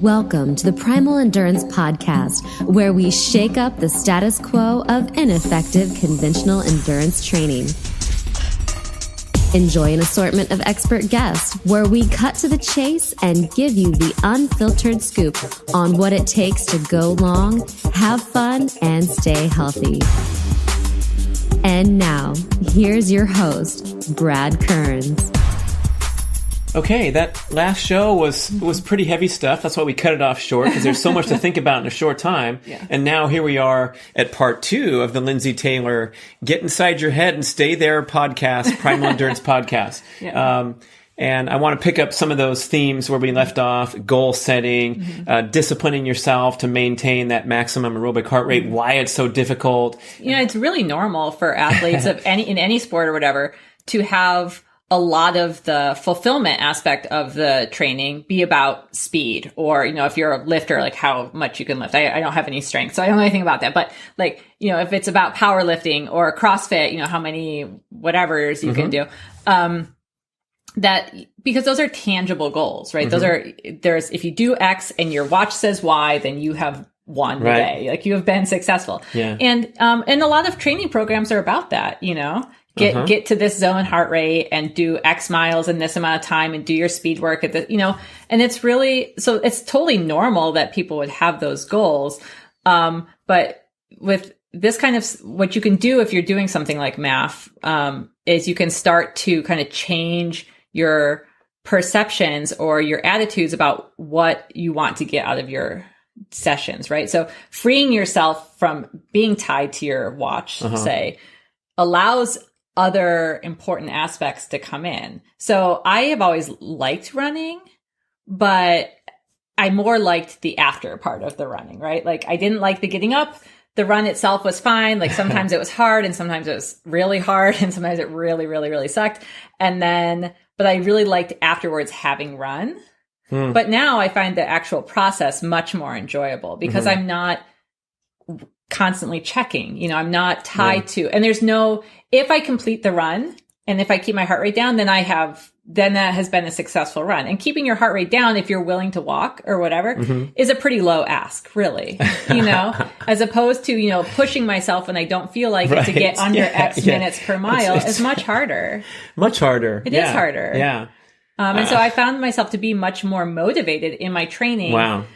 Welcome to the Primal Endurance Podcast, where we shake up the status quo of ineffective conventional endurance training. Enjoy an assortment of expert guests, where we cut to the chase and give you the unfiltered scoop on what it takes to go long, have fun, and stay healthy. And now, here's your host, Brad Kearns. Okay, that last show was pretty heavy stuff. That's why we cut it off short, because there's so much to think about in a short time. Yeah. And now here we are at part 2 of the Lindsay Taylor Get Inside Your Head and Stay There podcast, Primal Endurance podcast. Yeah. And I want to pick up some of those themes where we left off: goal setting, disciplining yourself to maintain that maximum aerobic heart rate, why it's so difficult. You know, it's really normal for athletes in any sport or whatever to have a lot of the fulfillment aspect of the training be about speed, or, you know, if you're a lifter, like how much you can lift. I don't have any strength, so I don't know anything about that. But like, you know, if it's about powerlifting or CrossFit, you know, how many whatevers you can do. That, because those are tangible goals, right? If you do X and your watch says Y, then you have won the day. Like, you have been successful. Yeah. And a lot of training programs are about that, you know? Get to this zone heart rate and do X miles in this amount of time and do your speed work at the, you know, and it's really, so it's totally normal that people would have those goals. But with this kind of, what you can do if you're doing something like MAF, is you can start to kind of change your perceptions or your attitudes about what you want to get out of your sessions, right? So freeing yourself from being tied to your watch, say, allows other important aspects to come in. So I have always liked running, but I more liked the after part of the running, right? Like, I didn't like the getting up. The run itself was fine. Like, sometimes it was hard and sometimes it was really hard and sometimes it really, really, really sucked. And then, but I really liked afterwards having run. But now I find the actual process much more enjoyable because I'm not constantly checking, you know, I'm not tied to, and there's no, if I complete the run and if I keep my heart rate down, then that has been a successful run. And keeping your heart rate down, if you're willing to walk or whatever, is a pretty low ask, really, you know, as opposed to, you know, pushing myself when I don't feel like it to get under X minutes per mile is much harder. Much harder. It is harder. Yeah. And so I found myself to be much more motivated in my training.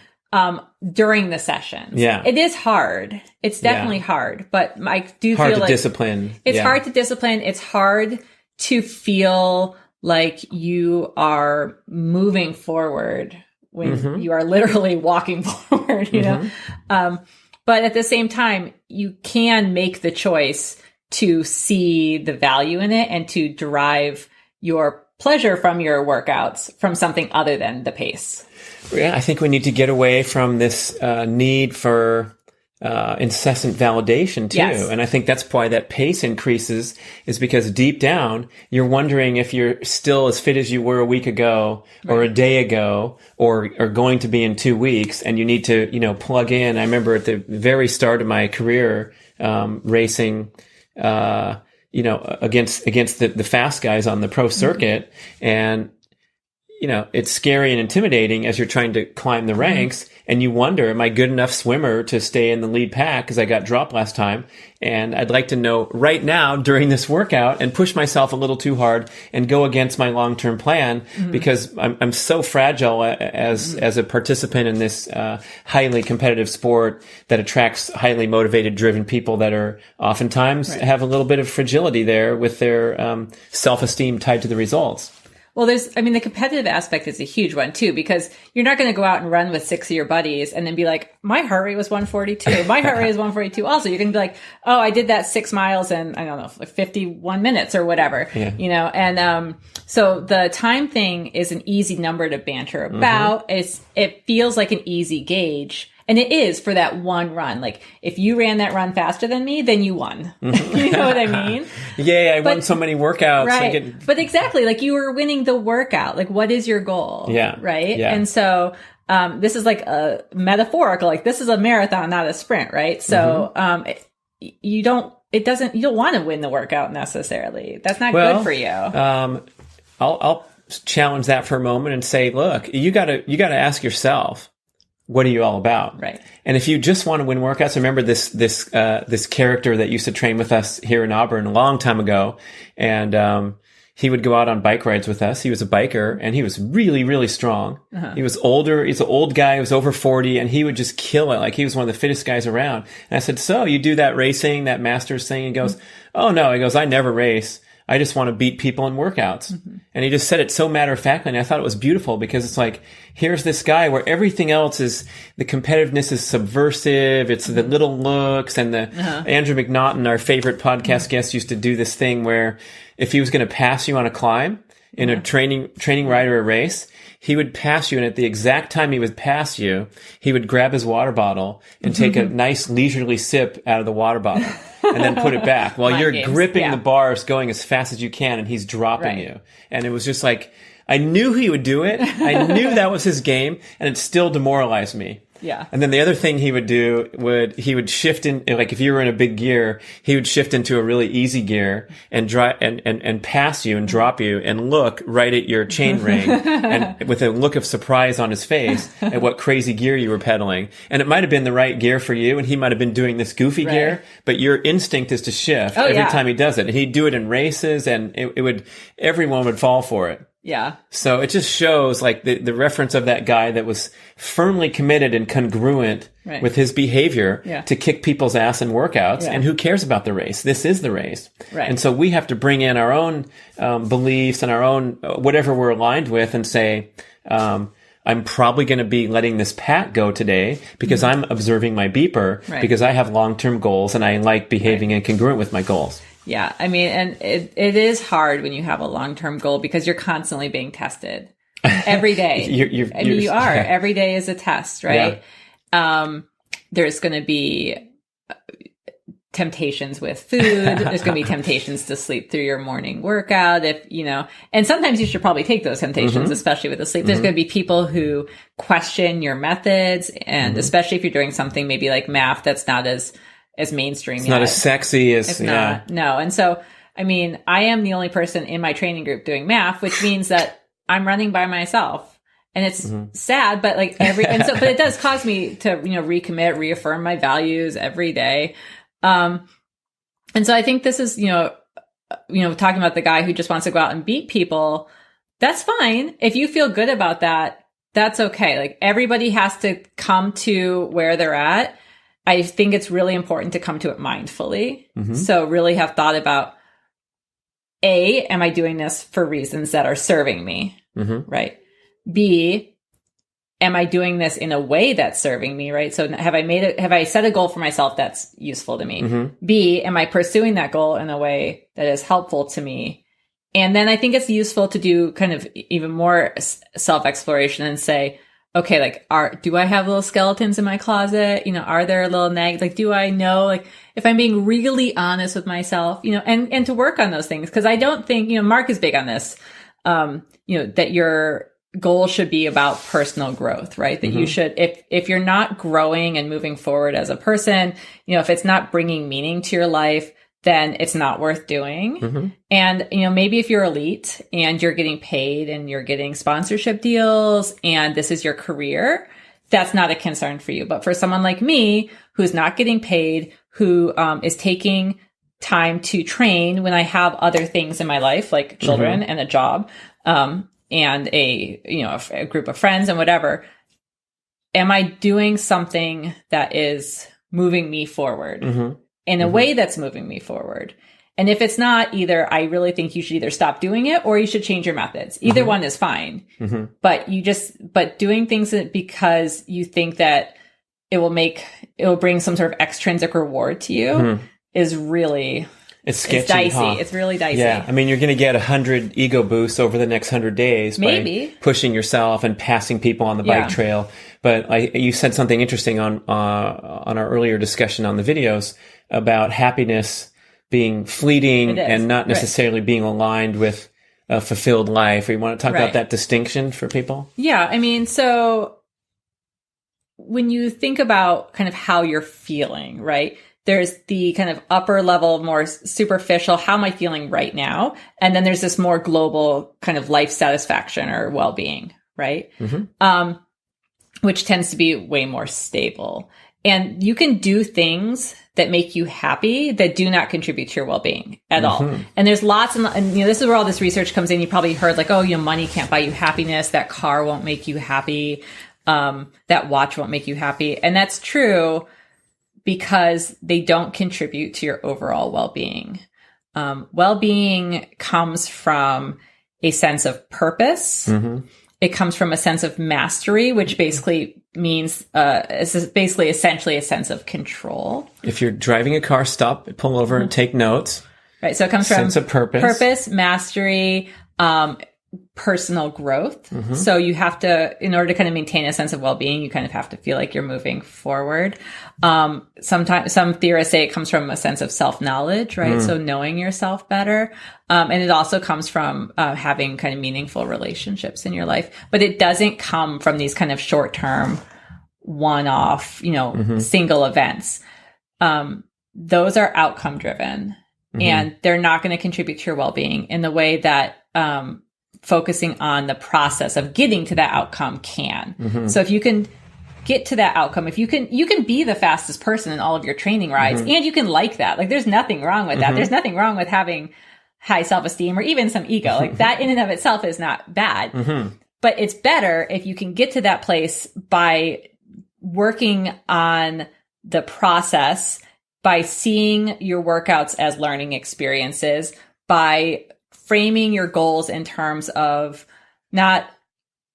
During the sessions. Yeah. It is hard. It's definitely hard, but I do hard feel to like discipline. It's hard to discipline. It's hard to feel like you are moving forward when you are literally walking forward, you know? But at the same time, you can make the choice to see the value in it and to derive your pleasure from your workouts from something other than the pace. Yeah, I think we need to get away from this need for incessant validation too. Yes. And I think that's why that pace increases, is because deep down, you're wondering if you're still as fit as you were a week ago or a day ago or going to be in 2 weeks. And you need to, you know, plug in. I remember at the very start of my career, racing, you know, against the fast guys on the pro circuit. And, you know, it's scary and intimidating as you're trying to climb the ranks, and you wonder, am I good enough swimmer to stay in the lead pack because I got dropped last time? And I'd like to know right now during this workout and push myself a little too hard and go against my long-term plan because I'm so fragile as a participant in this highly competitive sport that attracts highly motivated, driven people that are oftentimes have a little bit of fragility there with their self-esteem tied to the results. Well, the competitive aspect is a huge one too, because you're not going to go out and run with 6 of your buddies and then be like, my heart rate was 142. My heart rate is 142 also. You can be like, oh, I did that 6 miles in, I don't know, like 51 minutes or whatever, you know? And, so the time thing is an easy number to banter about. It feels like an easy gauge. And it is for that one run. Like, if you ran that run faster than me, then you won. You know what I mean? I won so many workouts. Right. But exactly, like, you were winning the workout. Like, what is your goal? Yeah. Right? Yeah. And so, this is like a metaphorical, like, this is a marathon, not a sprint, right? So, you don't want to win the workout necessarily. That's not good for you. I'll challenge that for a moment and say, look, you gotta ask yourself, what are you all about? Right. And if you just want to win workouts, remember this character that used to train with us here in Auburn a long time ago. And, he would go out on bike rides with us. He was a biker and he was really, really strong. He was older. He's an old guy. He was over 40 and he would just kill it. Like he was one of the fittest guys around. And I said, so you do that racing, that masters thing? He goes, oh no. He goes, I never race. I just want to beat people in workouts. And he just said it so matter of factly. And I thought it was beautiful because it's like, here's this guy where everything else is, the competitiveness is subversive. It's the little looks and the Andrew McNaughton, our favorite podcast guest, used to do this thing where if he was going to pass you on a climb in a training ride or a race, he would pass you. And at the exact time he would pass you, he would grab his water bottle and take a nice leisurely sip out of the water bottle. And then put it back while you're gripping the bars going as fast as you can and he's dropping you. And it was just like, I knew he would do it. I knew that was his game and it still demoralized me. Yeah. And then the other thing he would do he would shift in, like if you were in a big gear, he would shift into a really easy gear and and pass you and drop you and look right at your chain ring and with a look of surprise on his face at what crazy gear you were pedaling. And it might have been the right gear for you and he might have been doing this goofy gear, but your instinct is to shift every time he does it. And he'd do it in races and everyone would fall for it. Yeah. So it just shows like the reference of that guy that was firmly committed and congruent with his behavior to kick people's ass in workouts. And who cares about the race? This is the race. Right. And so we have to bring in our own beliefs and our own whatever we're aligned with and say, I'm probably going to be letting this pat go today because I'm observing my beeper because I have long-term goals and I like behaving incongruent with my goals. Yeah. I mean, and it is hard when you have a long-term goal because you're constantly being tested every day. You are. Every day is a test, right? Yeah. There's going to be temptations with food. There's going to be temptations to sleep through your morning workout. And sometimes you should probably take those temptations, especially with the sleep. There's going to be people who question your methods. And especially if you're doing something maybe like math, that's not as mainstream it's yet. Not as sexy as, it's not. No. And so, I mean, I am the only person in my training group doing math, which means that I'm running by myself and it's sad, but like but it does cause me to, recommit, reaffirm my values every day. And so I think this is, talking about the guy who just wants to go out and beat people. That's fine. If you feel good about that, that's okay. Like everybody has to come to where they're at. I think it's really important to come to it mindfully. So really have thought about, A, am I doing this for reasons that are serving me? Right. B, am I doing this in a way that's serving me? Right. So have I set a goal for myself that's useful to me? B, am I pursuing that goal in a way that is helpful to me? And then I think it's useful to do kind of even more self-exploration and say, okay, like, do I have little skeletons in my closet? Are there little nags? Like, do I know, like, if I'm being really honest with myself, and to work on those things? Cause I don't think, Mark is big on this, that your goal should be about personal growth, right? That you should, if you're not growing and moving forward as a person, if it's not bringing meaning to your life, then it's not worth doing. And, maybe if you're elite and you're getting paid and you're getting sponsorship deals and this is your career, that's not a concern for you. But for someone like me, who's not getting paid, who is taking time to train when I have other things in my life, like children and a job, and a group of friends and whatever, am I doing something that is moving me forward? In a way that's moving me forward. And if it's not, either I really think you should either stop doing it or you should change your methods. Either one is fine. But doing things because you think that it will bring some sort of extrinsic reward to you is really, it's sketchy. It's dicey. It's really dicey. Yeah. I mean, you're going to get 100 ego boosts over the next 100 days by pushing yourself and passing people on the bike trail. But you said something interesting on our earlier discussion on the videos about happiness being fleeting and not necessarily being aligned with a fulfilled life. You want to talk about that distinction for people? Yeah. I mean, so when you think about kind of how you're feeling, right? There's the kind of upper level, more superficial, how am I feeling right now? And then there's this more global kind of life satisfaction or well-being, right? which tends to be way more stable. And you can do things that make you happy that do not contribute to your well-being at all. And there's lots and this is where all this research comes in. You probably heard like, oh, money can't buy you happiness. That car won't make you happy. That watch won't make you happy. And that's true because they don't contribute to your overall well-being. Well-being comes from a sense of purpose. It comes from a sense of mastery, which basically means essentially a sense of control. If you're driving a car, stop, pull over, and take notes. Right. So it comes from sense of purpose, mastery, personal growth. So you have to, in order to kind of maintain a sense of well-being, you kind of have to feel like you're moving forward. Sometimes some theorists say it comes from a sense of self-knowledge, right? So knowing yourself better. And it also comes from having kind of meaningful relationships in your life, but it doesn't come from these kind of short-term, one-off, single events. Those are outcome driven and they're not going to contribute to your well-being in the way that, focusing on the process of getting to that outcome can. So if you can get to that outcome, if you can be the fastest person in all of your training rides and you can like that, like there's nothing wrong with that. There's nothing wrong with having high self-esteem or even some ego. Like that in and of itself is not bad, but it's better if you can get to that place by working on the process, by seeing your workouts as learning experiences, by framing your goals in terms of not,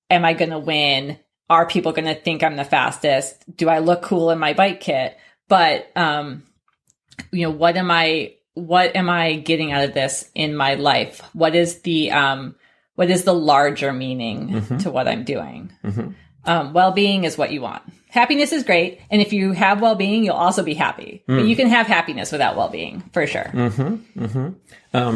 am I going to win? Are people going to think I'm the fastest? Do I look cool in my bike kit? But, what am I getting out of this in my life? What is the larger meaning to what I'm doing? Well-being is what you want. Happiness is great. And if you have well-being, you'll also be happy. But you can have happiness without well-being, for sure.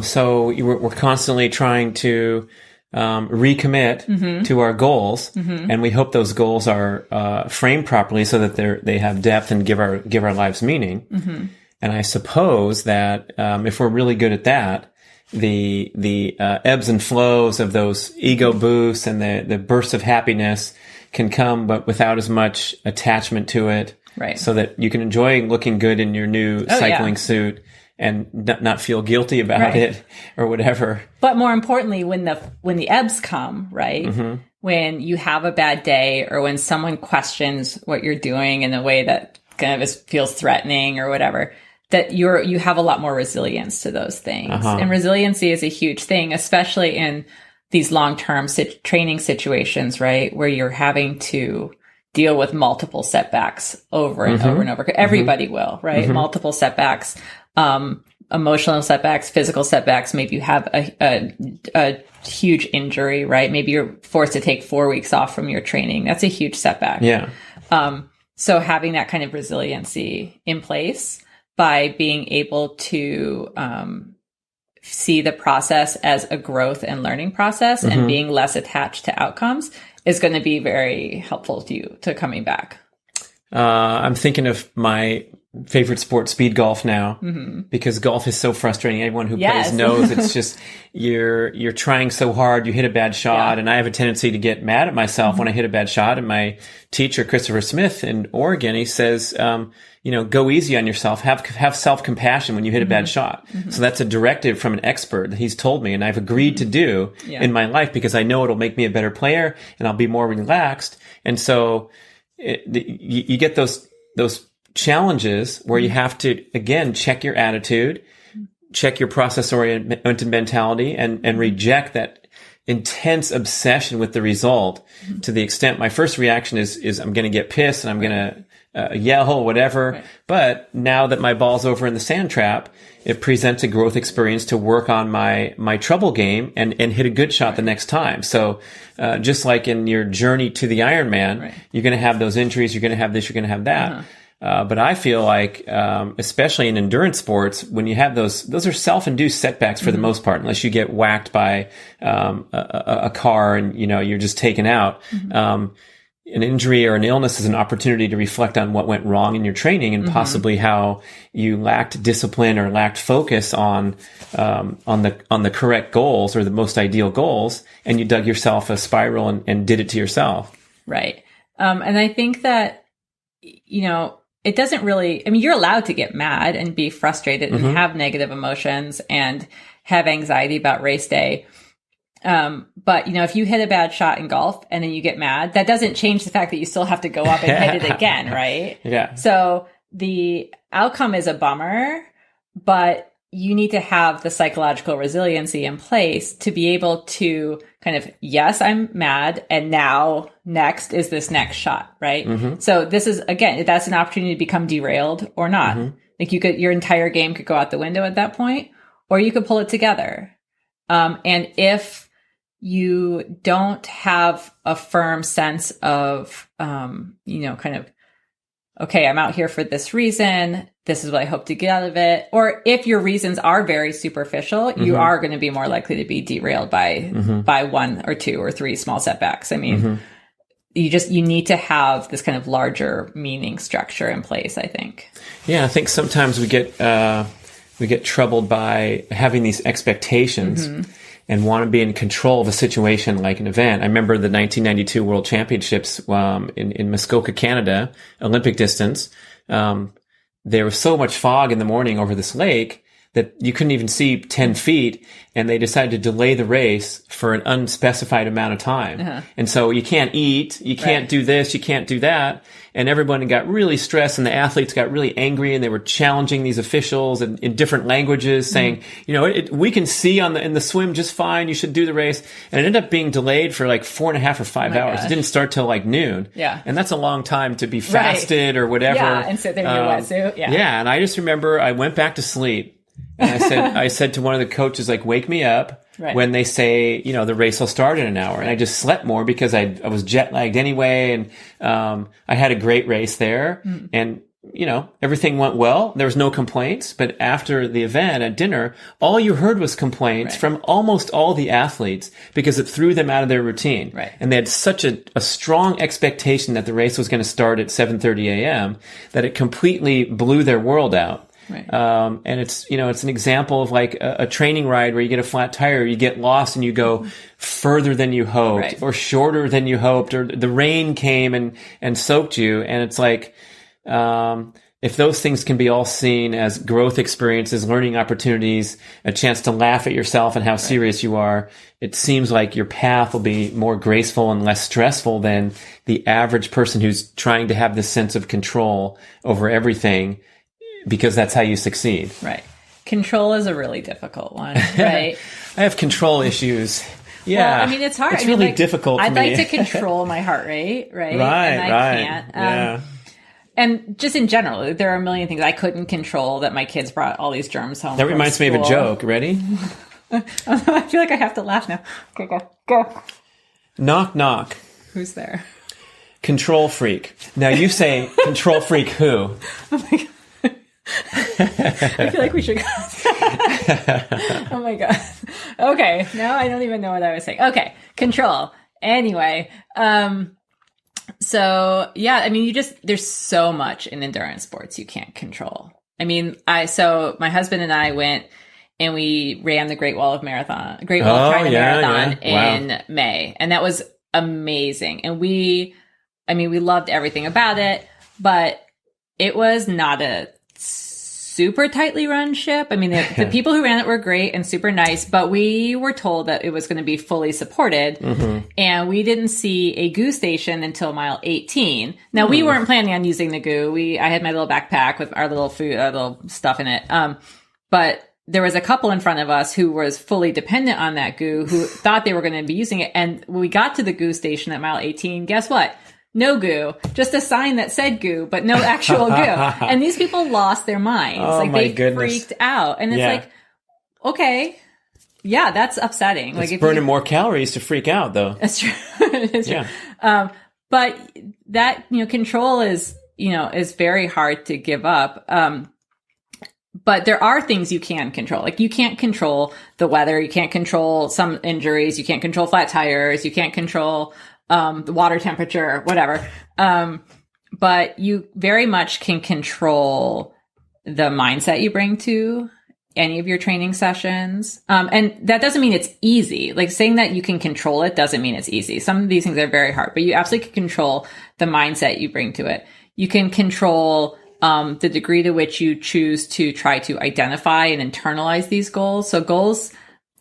So we're constantly trying to recommit to our goals, and we hope those goals are framed properly so that they have depth and give our lives meaning. And I suppose that if we're really good at that, the ebbs and flows of those ego boosts and the bursts of happiness can come, but without as much attachment to it. Right. So that you can enjoy looking good in your new cycling suit and not feel guilty about it or whatever. But more importantly, when the ebbs come, right? When you have a bad day or when someone questions what you're doing in a way that kind of feels threatening or whatever, that you have a lot more resilience to those things. And resiliency is a huge thing, especially in these long-term training situations, right? Where you're having to deal with multiple setbacks over and over and over. Everybody will, right? Multiple setbacks, emotional setbacks, physical setbacks. Maybe you have a huge injury, right? Maybe you're forced to take 4 weeks off from your training. That's a huge setback. Yeah. So having that kind of resiliency in place by being able to, see the process as a growth and learning process and being less attached to outcomes is going to be very helpful to you to coming back. I'm thinking of my favorite sport, speed golf now, because golf is so frustrating. Everyone who plays knows it's just, you're trying so hard, you hit a bad shot. And I have a tendency to get mad at myself when I hit a bad shot. And my teacher, Christopher Smith in Oregon, he says, go easy on yourself. Have self-compassion when you hit a bad shot. So that's a directive from an expert that he's told me and I've agreed to do in my life because I know it'll make me a better player and I'll be more relaxed. And so you get those challenges where you have to, again, check your attitude, check your process-oriented mentality and reject that intense obsession with the result to the extent my first reaction is I'm going to get pissed and I'm going to yell, whatever. Right. But now that my ball's over in the sand trap, it presents a growth experience to work on my trouble game and hit a good shot the next time. So, just like in your journey to the Ironman, you're going to have those injuries, you're going to have this, you're going to have that. But I feel like, especially in endurance sports, when you have those are self-induced setbacks for the most part, unless you get whacked by, a car and, you're just taken out. An injury or an illness is an opportunity to reflect on what went wrong in your training and possibly how you lacked discipline or lacked focus on the correct goals or the most ideal goals. And you dug yourself a spiral and did it to yourself. Right. And I think that, it doesn't really, you're allowed to get mad and be frustrated and have negative emotions and have anxiety about race day. But if you hit a bad shot in golf and then you get mad, that doesn't change the fact that you still have to go up and hit it again, right? Yeah. So the outcome is a bummer, but you need to have the psychological resiliency in place to be able to kind of, yes, I'm mad. And now next is this next shot, right? So this is, again, that's an opportunity to become derailed or not. Like your entire game could go out the window at that point, or you could pull it together. And if you don't have a firm sense of, kind of, okay, I'm out here for this reason. This is what I hope to get out of it. Or if your reasons are very superficial, you are going to be more likely to be derailed by 1 or 2 or 3 small setbacks. You need to have this kind of larger meaning structure in place, I think. Yeah, I think sometimes we get troubled by having these expectations and want to be in control of a situation like an event. I remember the 1992 World Championships in Muskoka, Canada, Olympic distance. There was so much fog in the morning over this lake that you couldn't even see 10 feet, and they decided to delay the race for an unspecified amount of time. And so you can't eat, you can't do this, you can't do that. And everyone got really stressed, and the athletes got really angry, and they were challenging these officials in different languages, saying, we can see in the swim just fine, you should do the race. And it ended up being delayed for like 4.5 or 5 hours. Gosh. It didn't start till like noon. Yeah. And that's a long time to be fasted or whatever. Yeah, and sit there in your wetsuit. Yeah. Yeah, and I just remember I went back to sleep. And I said to one of the coaches, like, wake me up when they say, the race will start in an hour. And I just slept more because I was jet lagged anyway. And, I had a great race there and, everything went well. There was no complaints, but after the event at dinner, all you heard was complaints from almost all the athletes because it threw them out of their routine. Right. And they had such a strong expectation that the race was going to start at 7:30 a.m. that it completely blew their world out. Right. And it's an example of like a training ride where you get a flat tire, you get lost and you go further than you hoped or shorter than you hoped, or the rain came and soaked you. And it's like, if those things can be all seen as growth experiences, learning opportunities, a chance to laugh at yourself and how serious you are, it seems like your path will be more graceful and less stressful than the average person who's trying to have this sense of control over everything, because that's how you succeed. Right. Control is a really difficult one, right? I have control issues. Yeah. Well, it's hard. It's really difficult for I'd me. like to control my heart rate, right? Right, and I can't. And just in general, there are a million things I couldn't control that my kids brought all these germs home. That reminds me of a joke. Ready? I feel like I have to laugh now. Okay, go. Knock, knock. Who's there? Control freak. Now you say control freak who? Oh my God. I feel like we should go. Oh my God. Okay. Now I don't even know what I was saying. Okay. Control. Anyway. So yeah, there's so much in endurance sports you can't control. So my husband and I went and we ran the Great Wall China Marathon in May. And that was amazing. And we loved everything about it, but it was not a super tightly run ship. The people who ran it were great and super nice, but we were told that it was going to be fully supported. And we didn't see a GU station until mile 18. Now we weren't planning on using the GU. I had my little backpack with our little food, our little stuff in it. But there was a couple in front of us who was fully dependent on that GU, who thought they were going to be using it. And when we got to the GU station at mile 18, guess what? No GU, just a sign that said GU, but no actual GU. And these people lost their minds. Oh, they freaked out. And it's like, okay, yeah, that's upsetting. It's burning more calories to freak out, though. That's true. It's true. But that, control is very hard to give up. But there are things you can control. Like you can't control the weather. You can't control some injuries. You can't control flat tires. You can't control the water temperature, whatever. But you very much can control the mindset you bring to any of your training sessions. And that doesn't mean it's easy. Like saying that you can control it doesn't mean it's easy. Some of these things are very hard, but you absolutely can control the mindset you bring to it. You can control the degree to which you choose to try to identify and internalize these goals. So goals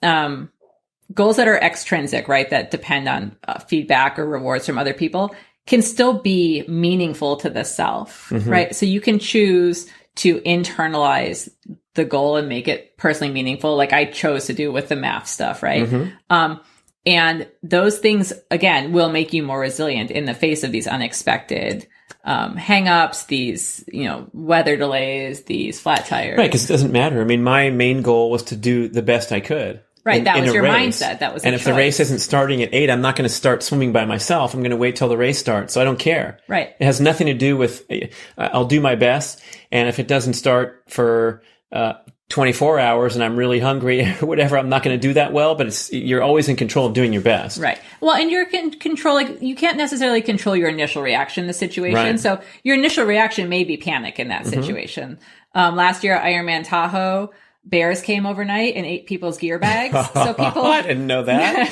that are extrinsic, right, that depend on feedback or rewards from other people can still be meaningful to the self, right? So you can choose to internalize the goal and make it personally meaningful. Like I chose to do with the math stuff, right? And those things, again, will make you more resilient in the face of these unexpected hang-ups, these, weather delays, these flat tires. Right, because it doesn't matter. I mean, my main goal was to do the best I could. Right, that was your mindset. That was, and if the race isn't starting at 8, I'm not going to start swimming by myself. I'm going to wait till the race starts. So I don't care. Right. It has nothing to do with. I'll do my best, and if it doesn't start for 24 hours and I'm really hungry or whatever, I'm not going to do that well. But you're always in control of doing your best. Right. Well, and you're in control. Like you can't necessarily control your initial reaction to the situation. Right. So your initial reaction may be panic in that situation. Last year, Ironman Tahoe. Bears came overnight and ate people's gear bags. So people, I didn't know that.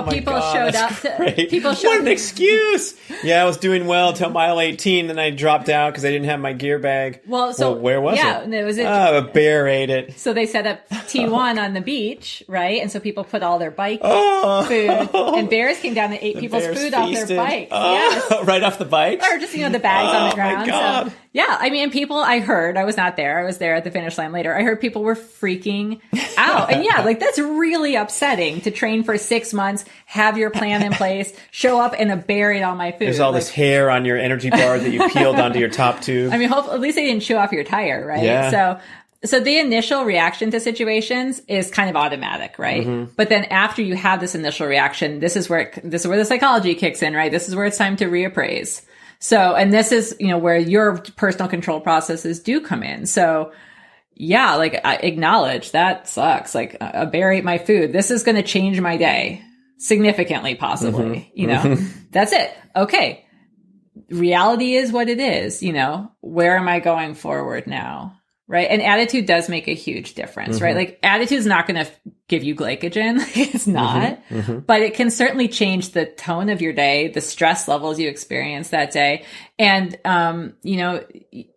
People showed up. What an excuse! Yeah, I was doing well until mile 18, then I dropped out because I didn't have my gear bag. Well, where was it? Yeah, it was a bear ate it. So they set up T1 on the beach, right? And so people put all their bike food, and bears came down and ate people's food off their bikes. Yes. Right off the bikes, or just the bags on the ground. My God. So, yeah, I mean, people. I heard. I was not there. I was there at the finish line later. I heard people were freaking out, and yeah, like that's really upsetting to train for 6 months, have your plan in place, show up, and a bear ate all my food. There's all this hair on your energy bar that you peeled onto your top tube. I mean, at least they didn't chew off your tire, right? Yeah. So the initial reaction to situations is kind of automatic, right? But then after you have this initial reaction, this is where the psychology kicks in, right? This is where it's time to reappraise. So, and this is, where your personal control processes do come in. So yeah, like I acknowledge that sucks. Like a bear ate my food. This is going to change my day significantly, possibly, that's it. Okay. Reality is what it is, where am I going forward now? Right. And attitude does make a huge difference, right? Like attitude is not going to give you glycogen. It's not, but it can certainly change the tone of your day, the stress levels you experience that day. And,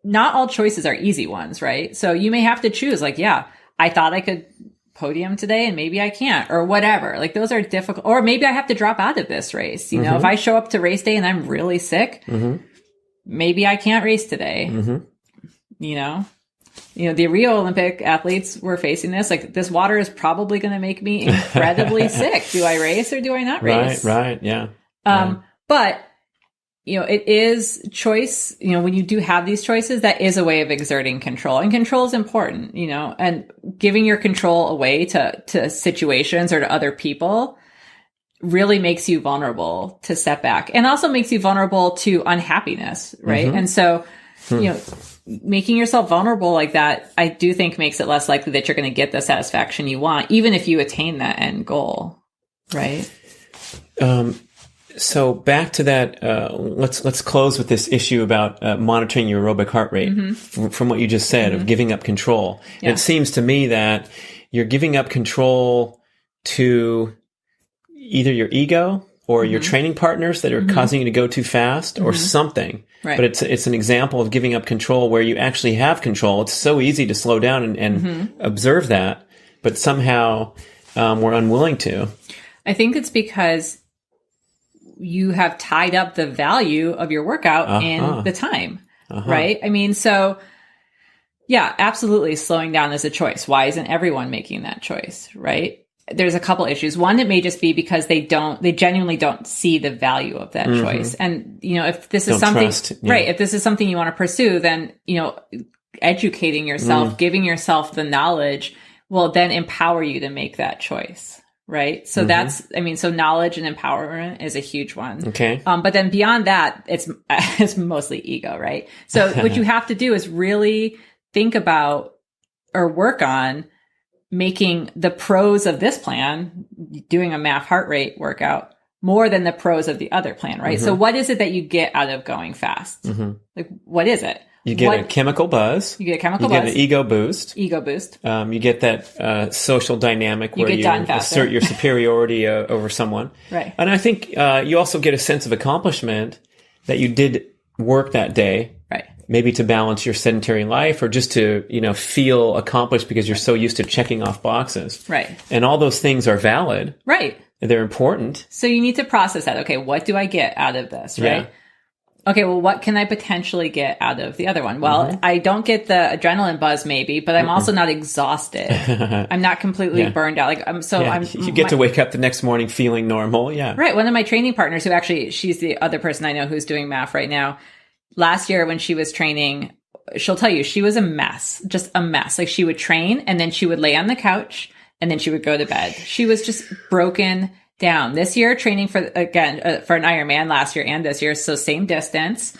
not all choices are easy ones, right? So you may have to choose like, yeah, I thought I could podium today and maybe I can't or whatever. Like those are difficult, or maybe I have to drop out of this race. If I show up to race day and I'm really sick, maybe I can't race today, the Rio Olympic athletes were facing this. Like, this water is probably going to make me incredibly sick. Do I race or do I not race? Right, yeah. But, it is choice. When you do have these choices, that is a way of exerting control. And control is important, and giving your control away to situations or to other people really makes you vulnerable to setback and also makes you vulnerable to unhappiness, right? And so, making yourself vulnerable like that, I do think makes it less likely that you're going to get the satisfaction you want, even if you attain that end goal, right? So back to that, let's close with this issue about monitoring your aerobic heart rate from what you just said of giving up control. Yeah. It seems to me that you're giving up control to either your ego or your training partners that are causing you to go too fast or something. Right. But it's an example of giving up control where you actually have control. It's so easy to slow down and observe that, but somehow we're unwilling to. I think it's because you have tied up the value of your workout in the time, right? I mean, so yeah, absolutely slowing down is a choice. Why isn't everyone making that choice, right? There's a couple issues. One, it may just be because they genuinely don't see the value of that choice. And, if this is something, right, if this is something you want to pursue, then, educating yourself, giving yourself the knowledge will then empower you to make that choice. Right. So so knowledge and empowerment is a huge one. Okay. But then beyond that, it's mostly ego, right? So what you have to do is really think about or work on making the pros of this plan, doing a MAF heart rate workout, more than the pros of the other plan, right? So what is it that you get out of going fast? Like, what is it? You get a chemical buzz. You get a chemical buzz. You get an ego boost. You get that social dynamic where you assert your superiority over someone. Right. And I think you also get a sense of accomplishment that you did work that day. Right. Maybe to balance your sedentary life or just to, feel accomplished because you're so used to checking off boxes. Right. And all those things are valid. Right. They're important. So you need to process that. Okay, what do I get out of this, right? Yeah. Okay, well, what can I potentially get out of the other one? Well, I don't get the adrenaline buzz maybe, but I'm also not exhausted. I'm not completely burned out. You get to wake up the next morning feeling normal. Yeah. Right. One of my training partners she's the other person I know who's doing MAF right now. Last year when she was training, she'll tell you she was a mess, just a mess. Like she would train and then she would lay on the couch and then she would go to bed. She was just broken down. This year, training for an Ironman last year and this year, so same distance,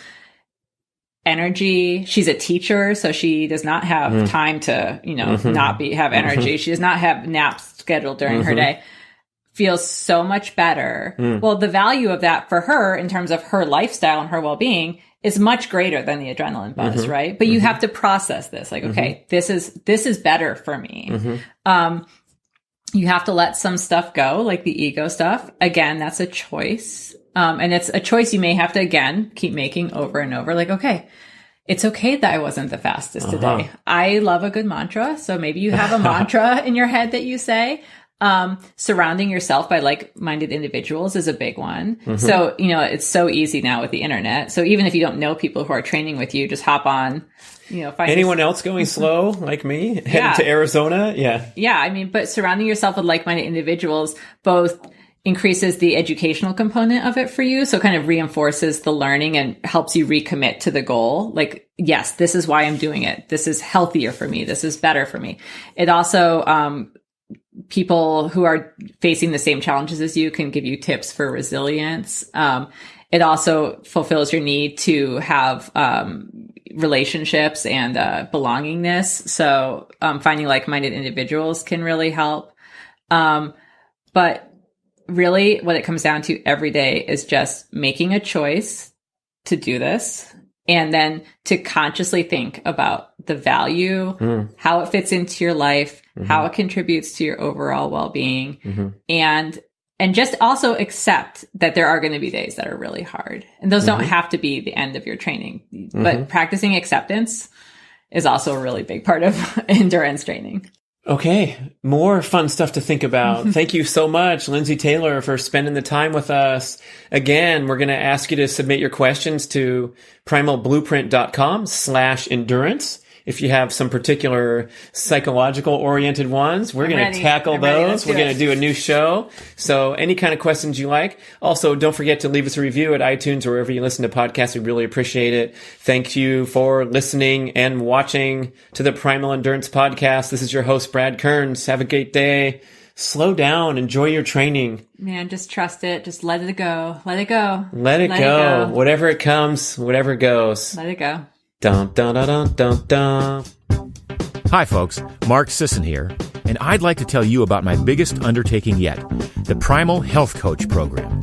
energy. She's a teacher, so she does not have time to, have energy. She does not have naps scheduled during her day. Feels so much better. Well, the value of that for her in terms of her lifestyle and her well-being is much greater than the adrenaline buzz, right? But you have to process this. Like, okay, this is better for me. You have to let some stuff go, like the ego stuff. Again, that's a choice. And it's a choice you may have to, again, keep making over and over. Like, okay, it's okay that I wasn't the fastest today. I love a good mantra. So maybe you have a mantra in your head that you say. Surrounding yourself by like-minded individuals is a big one. So, it's so easy now with the internet. So even if you don't know people who are training with you, just hop on, find anyone else going slow like me heading to Arizona. Yeah. Yeah. I mean, but surrounding yourself with like-minded individuals both increases the educational component of it for you. So it kind of reinforces the learning and helps you recommit to the goal. Like, yes, this is why I'm doing it. This is healthier for me. This is better for me. It also, people who are facing the same challenges as you can give you tips for resilience. It also fulfills your need to have relationships and belongingness. So finding like-minded individuals can really help. But really what it comes down to every day is just making a choice to do this and then to consciously think about the value, how it fits into your life, how it contributes to your overall well-being, and just also accept that there are going to be days that are really hard. And those don't have to be the end of your training. But practicing acceptance is also a really big part of endurance training. Okay, more fun stuff to think about. Thank you so much, Lindsay Taylor, for spending the time with us. Again, we're going to ask you to submit your questions to primalblueprint.com/endurance. If you have some particular psychological oriented ones, we're going to tackle those. We're going to do a new show. So any kind of questions you like. Also, don't forget to leave us a review at iTunes or wherever you listen to podcasts. We really appreciate it. Thank you for listening and watching to the Primal Endurance Podcast. This is your host, Brad Kearns. Have a great day. Slow down. Enjoy your training. Man, just trust it. Just let it go. Let it go. Let it go. Whatever it comes, whatever goes. Let it go. Dun, dun, dun, dun, dun, dun. Hi, folks. Mark Sisson here, and I'd like to tell you about my biggest undertaking yet, the Primal Health Coach Program.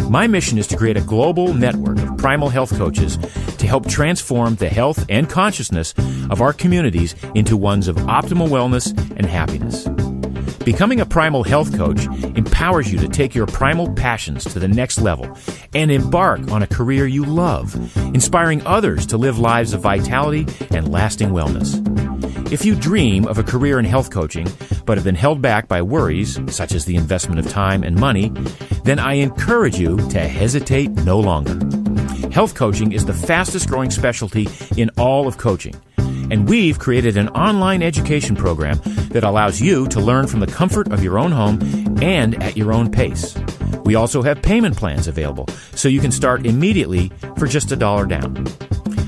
My mission is to create a global network of primal health coaches to help transform the health and consciousness of our communities into ones of optimal wellness and happiness. Becoming a primal health coach empowers you to take your primal passions to the next level and embark on a career you love, inspiring others to live lives of vitality and lasting wellness. If you dream of a career in health coaching, but have been held back by worries, such as the investment of time and money, then I encourage you to hesitate no longer. Health coaching is the fastest growing specialty in all of coaching. And we've created an online education program that allows you to learn from the comfort of your own home and at your own pace. We also have payment plans available, so you can start immediately for just $1 down.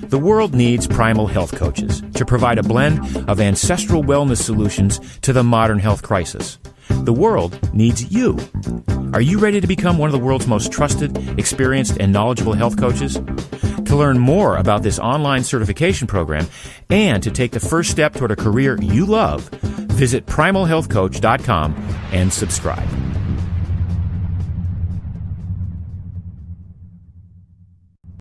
The world needs primal health coaches to provide a blend of ancestral wellness solutions to the modern health crisis. The world needs you. Are you ready to become one of the world's most trusted, experienced, and knowledgeable health coaches? To learn more about this online certification program and to take the first step toward a career you love, visit primalhealthcoach.com and subscribe.